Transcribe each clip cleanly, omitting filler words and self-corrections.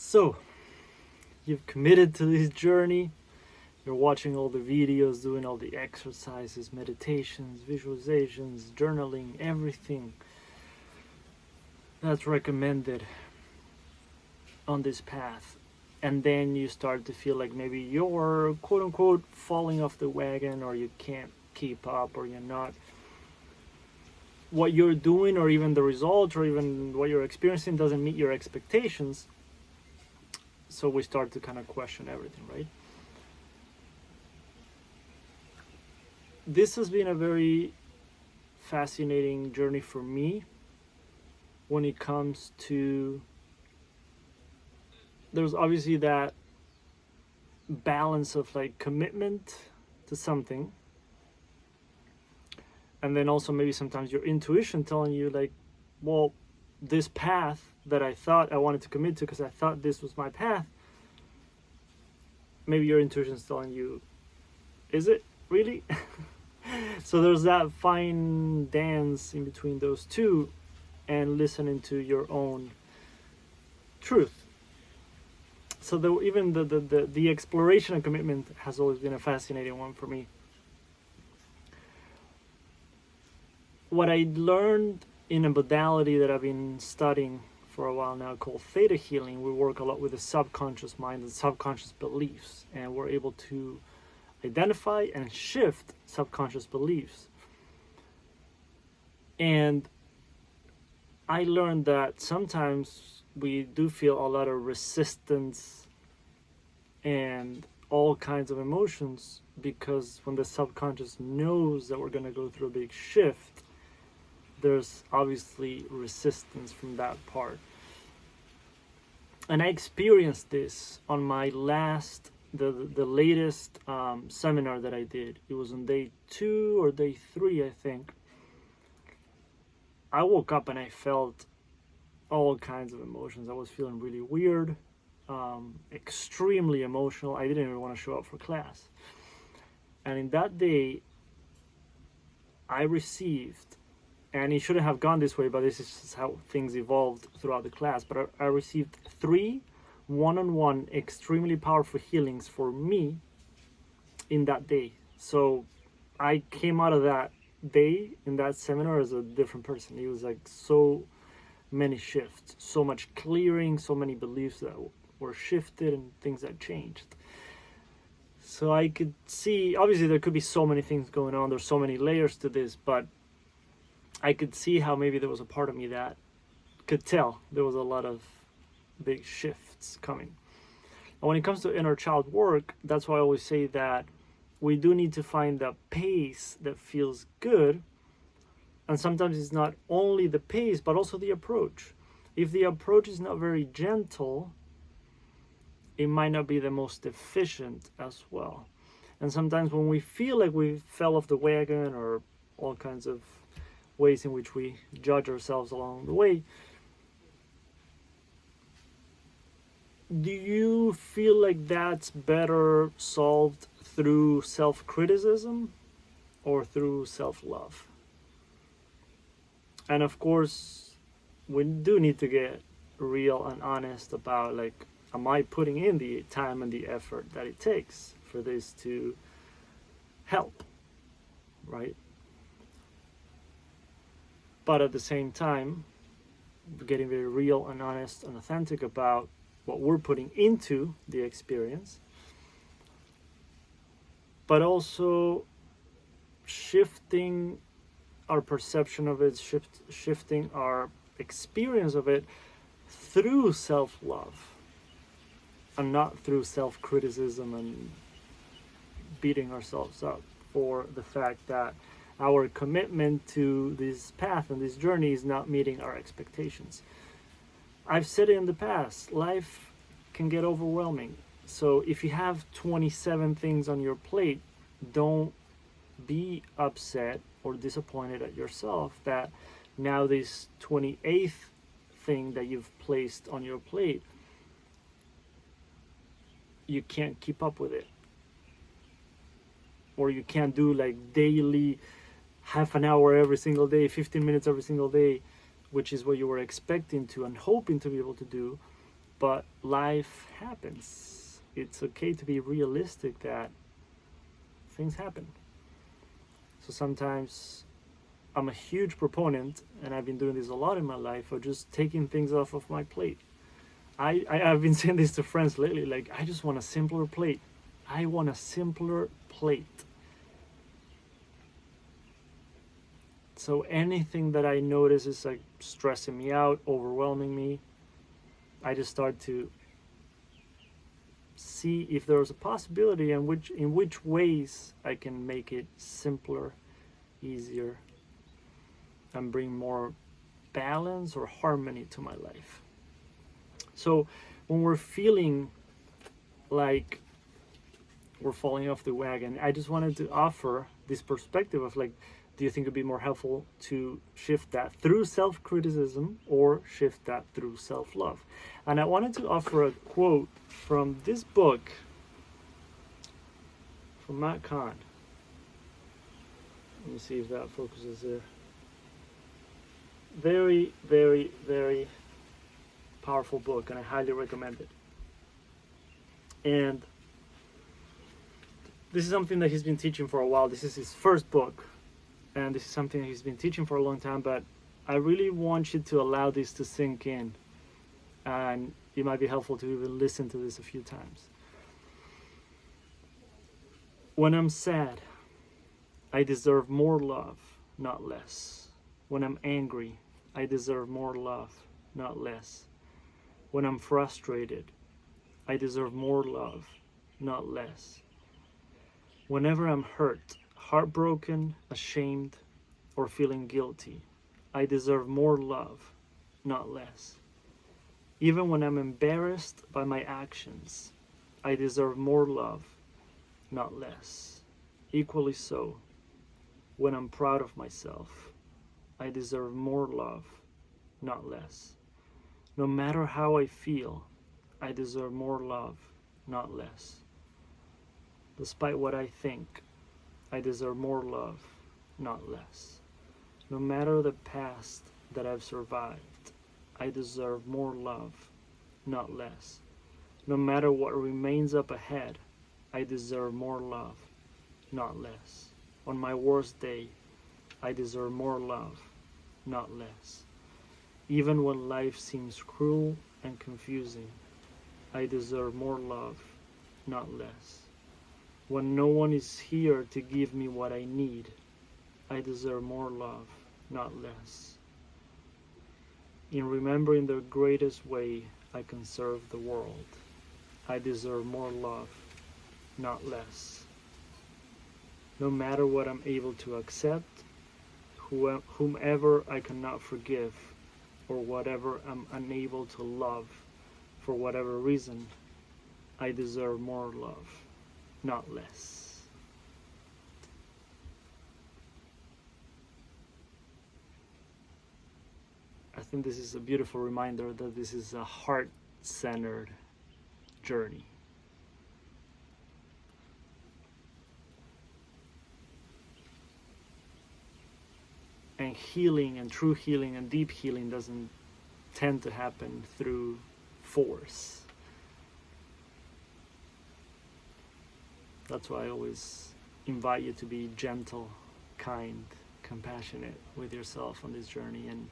So, you've committed to this journey. You're watching all the videos, doing all the exercises, meditations, visualizations, journaling, everything that's recommended on this path. And then you start to feel like maybe you're quote unquote falling off the wagon, or you can't keep up, or you're not, what you're doing or even the results or even what you're experiencing doesn't meet your expectations. So we start to kind of question everything, right? This has been a very fascinating journey for me when it comes to, there's obviously that balance of like commitment to something, and then also maybe sometimes your intuition telling you like, well, this path that I thought I wanted to commit to because I thought this was my path, maybe your intuition is telling you, is it really? So there's that fine dance in between those two, and listening to your own truth. So even the exploration and commitment has always been a fascinating one for me. What I learned in a modality that I've been studying for a while now called theta healing, we work a lot with the subconscious mind and subconscious beliefs, and we're able to identify and shift subconscious beliefs. And I learned that sometimes we do feel a lot of resistance and all kinds of emotions, because when the subconscious knows that we're going to go through a big shift, there's obviously resistance from that part. And I experienced this on my last, the latest seminar that I did. It was on day 2 or day 3, I think. I woke up and I felt all kinds of emotions. I was feeling really weird, extremely emotional. I didn't even want to show up for class. And in that day, I received, and it shouldn't have gone this way, but this is just how things evolved throughout the class, but I received 3 one-on-one extremely powerful healings for me in that day. So I came out of that day in that seminar as a different person. It was like so many shifts, so much clearing, so many beliefs that were shifted and things that changed. So I could see, obviously there could be so many things going on, there's so many layers to this, but I could see how maybe there was a part of me that could tell there was a lot of big shifts coming. And when it comes to inner child work, that's why I always say that we do need to find the pace that feels good. And sometimes it's not only the pace, but also the approach. If the approach is not very gentle, it might not be the most efficient as well. And sometimes when we feel like we fell off the wagon, or all kinds of ways in which we judge ourselves along the way, do you feel like that's better solved through self-criticism or through self-love? And of course, we do need to get real and honest about, like, am I putting in the time and the effort that it takes for this to help, right? But at the same time, getting very real and honest and authentic about what we're putting into the experience, but also shifting our perception of it, shifting our experience of it through self-love, and not through self-criticism and beating ourselves up for the fact that our commitment to this path and this journey is not meeting our expectations. I've said it in the past, life can get overwhelming. So if you have 27 things on your plate, don't be upset or disappointed at yourself that now this 28th thing that you've placed on your plate, you can't keep up with it. Or you can't do like daily, half an hour every single day, 15 minutes every single day, which is what you were expecting to and hoping to be able to do. but life happens. It's okay to be realistic that things happen. So sometimes I'm a huge proponent, and I've been doing this a lot in my life, of just taking things off of my plate. I've been saying this to friends lately, like, I just want a simpler plate. I want a simpler plate. So anything that I notice is like stressing me out, overwhelming me, I just start to see if there's a possibility in which ways I can make it simpler, easier, and bring more balance or harmony to my life. So when we're feeling like we're falling off the wagon, I just wanted to offer this perspective of like, do you think it'd be more helpful to shift that through self-criticism or shift that through self-love? And I wanted to offer a quote from this book from Matt Kahn. Let me see if that focuses there. Very, very, very powerful book, and I highly recommend it. And this is something that he's been teaching for a while. This is his first book, and this is something he's been teaching for a long time, but I really want you to allow this to sink in, and it might be helpful to even listen to this a few times. When I'm sad, I deserve more love, not less. When I'm angry, I deserve more love, not less. When I'm frustrated, I deserve more love, not less. Whenever I'm hurt, heartbroken, ashamed, or feeling guilty, I deserve more love, not less. Even when I'm embarrassed by my actions, I deserve more love, not less. Equally so, when I'm proud of myself, I deserve more love, not less. No matter how I feel, I deserve more love, not less. Despite what I think, I deserve more love, not less. No matter the past that I've survived, I deserve more love, not less. No matter what remains up ahead, I deserve more love, not less. On my worst day, I deserve more love, not less. Even when life seems cruel and confusing, I deserve more love, not less. When no one is here to give me what I need, I deserve more love, not less. In remembering the greatest way I can serve the world, I deserve more love, not less. No matter what I'm able to accept, whomever I cannot forgive, or whatever I'm unable to love for whatever reason, I deserve more love, not less. I think this is a beautiful reminder that this is a heart-centered journey. And healing, and true healing and deep healing, doesn't tend to happen through force. That's why I always invite you to be gentle, kind, compassionate with yourself on this journey, and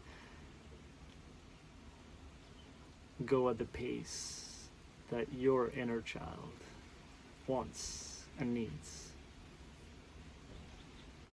go at the pace that your inner child wants and needs.